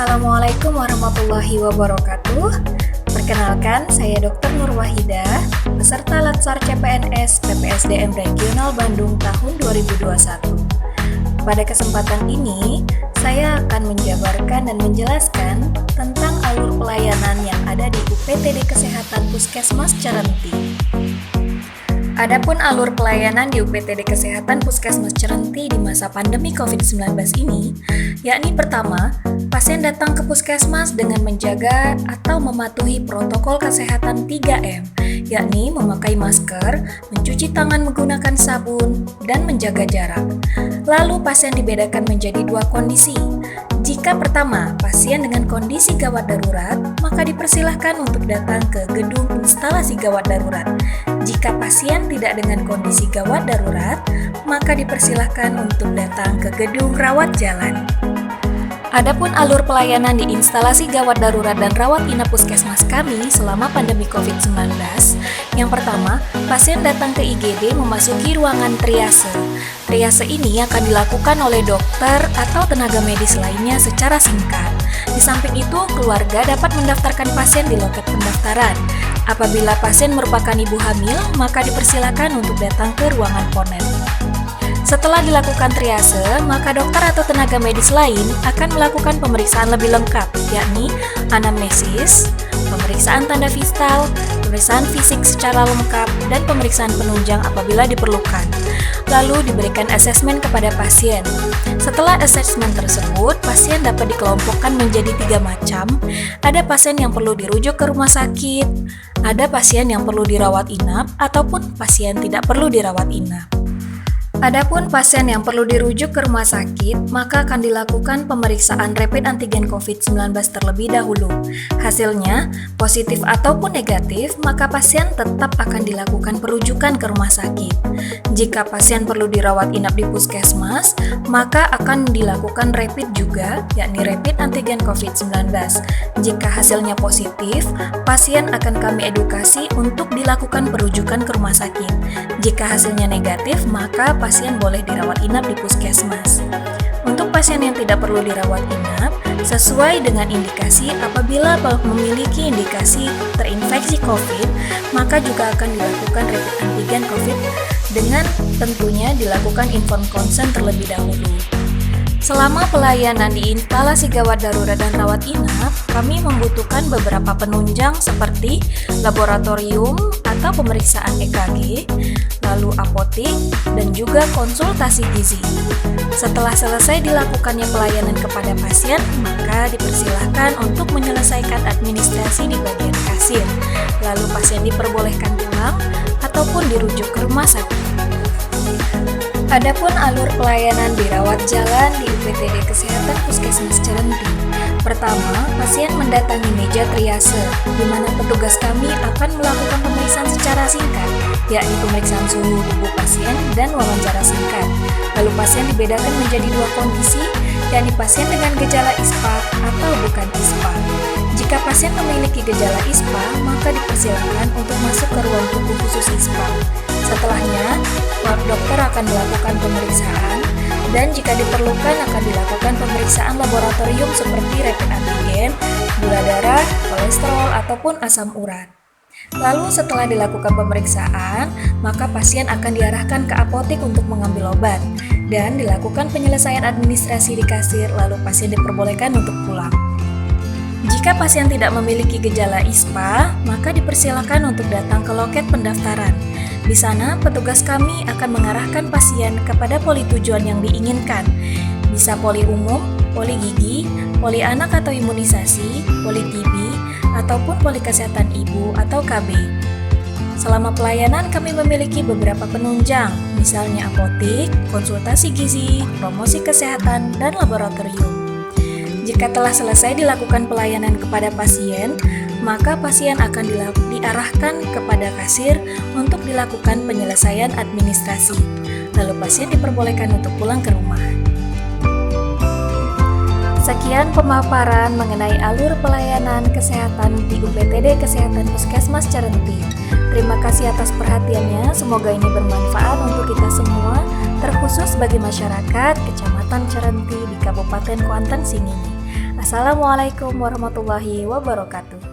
Assalamualaikum warahmatullahi wabarakatuh. Perkenalkan, saya Dr. Nur Wahida, peserta Latsar CPNS PPSDM Regional Bandung tahun 2021. Pada kesempatan ini, saya akan menjabarkan dan menjelaskan tentang alur pelayanan yang ada di UPTD Kesehatan Puskesmas Cerenti. Adapun alur pelayanan di UPTD Kesehatan Puskesmas Cerenti di masa pandemi COVID-19 ini, yakni pertama, pasien datang ke puskesmas dengan menjaga atau mematuhi protokol kesehatan 3M, yakni memakai masker, mencuci tangan menggunakan sabun, dan menjaga jarak. Lalu pasien dibedakan menjadi dua kondisi. Jika pertama, pasien dengan kondisi gawat darurat, maka dipersilahkan untuk datang ke gedung instalasi gawat darurat. Jika pasien tidak dengan kondisi gawat darurat, maka dipersilahkan untuk datang ke gedung rawat jalan. Adapun alur pelayanan di instalasi gawat darurat dan rawat inap puskesmas kami selama pandemi COVID-19, yang pertama, pasien datang ke IGD memasuki ruangan triase. Triase ini akan dilakukan oleh dokter atau tenaga medis lainnya secara singkat. Di samping itu, keluarga dapat mendaftarkan pasien di loket pendaftaran. Apabila pasien merupakan ibu hamil, maka dipersilakan untuk datang ke ruangan ponet. Setelah dilakukan triase, maka dokter atau tenaga medis lain akan melakukan pemeriksaan lebih lengkap, yakni anamnesis, pemeriksaan tanda vital, pemeriksaan fisik secara lengkap, dan pemeriksaan penunjang apabila diperlukan. Lalu diberikan asesmen kepada pasien. Setelah asesmen tersebut, pasien dapat dikelompokkan menjadi 3 macam. Ada pasien yang perlu dirujuk ke rumah sakit, ada pasien yang perlu dirawat inap, ataupun pasien tidak perlu dirawat inap. Adapun pasien yang perlu dirujuk ke rumah sakit, maka akan dilakukan pemeriksaan rapid antigen COVID-19 terlebih dahulu. Hasilnya, positif ataupun negatif, maka pasien tetap akan dilakukan perujukan ke rumah sakit. Jika pasien perlu dirawat inap di puskesmas, maka akan dilakukan rapid juga, yakni rapid antigen COVID-19. Jika hasilnya positif, pasien akan kami edukasi untuk dilakukan perujukan ke rumah sakit. Jika hasilnya negatif, maka pasien boleh dirawat inap di puskesmas. Untuk pasien yang tidak perlu dirawat inap, sesuai dengan indikasi apabila memiliki indikasi terinfeksi COVID, maka juga akan dilakukan rapid antigen COVID dengan tentunya dilakukan informed consent terlebih dahulu. Selama pelayanan di instalasi gawat darurat dan rawat inap, kami membutuhkan beberapa penunjang seperti laboratorium atau pemeriksaan EKG, lalu apotik, dan juga konsultasi gizi. Setelah selesai dilakukannya pelayanan kepada pasien, maka dipersilahkan untuk menyelesaikan administrasi di bagian kasir. Lalu pasien diperbolehkan pulang ataupun dirujuk ke rumah sakit. Adapun alur pelayanan di rawat jalan di UPTD Kesehatan Puskesmas Cerenti. Pertama, pasien mendatangi meja triase, di mana petugas kami akan melakukan pemeriksaan secara singkat, yakni pemeriksaan suhu tubuh pasien dan wawancara singkat. Lalu pasien dibedakan menjadi dua kondisi, yakni pasien dengan gejala ISPA atau bukan ISPA. Jika pasien memiliki gejala ISPA, maka dipersilakan untuk masuk ke ruang tunggu khusus ISPA. Setelahnya, dokter akan melakukan pemeriksaan dan jika diperlukan akan dilakukan pemeriksaan laboratorium seperti rapid antigen, gula darah, kolesterol, ataupun asam urat. Lalu setelah dilakukan pemeriksaan, maka pasien akan diarahkan ke apotek untuk mengambil obat dan dilakukan penyelesaian administrasi di kasir, lalu pasien diperbolehkan untuk pulang. Jika pasien tidak memiliki gejala ISPA, maka dipersilakan untuk datang ke loket pendaftaran. Di sana, petugas kami akan mengarahkan pasien kepada poli tujuan yang diinginkan. Bisa poli umum, poli gigi, poli anak atau imunisasi, poli TB, ataupun poli kesehatan ibu atau KB. Selama pelayanan kami memiliki beberapa penunjang, misalnya apotik, konsultasi gizi, promosi kesehatan, dan laboratorium. Jika telah selesai dilakukan pelayanan kepada pasien, maka pasien akan diarahkan kepada kasir untuk dilakukan penyelesaian administrasi. Lalu pasien diperbolehkan untuk pulang ke rumah. Sekian pemaparan mengenai alur pelayanan kesehatan di UPTD Kesehatan Puskesmas Cerenti. Terima kasih atas perhatiannya, semoga ini bermanfaat untuk kita semua, terkhusus bagi masyarakat Kecamatan Cerenti di Kabupaten Kuantan Singingi. Assalamualaikum warahmatullahi wabarakatuh.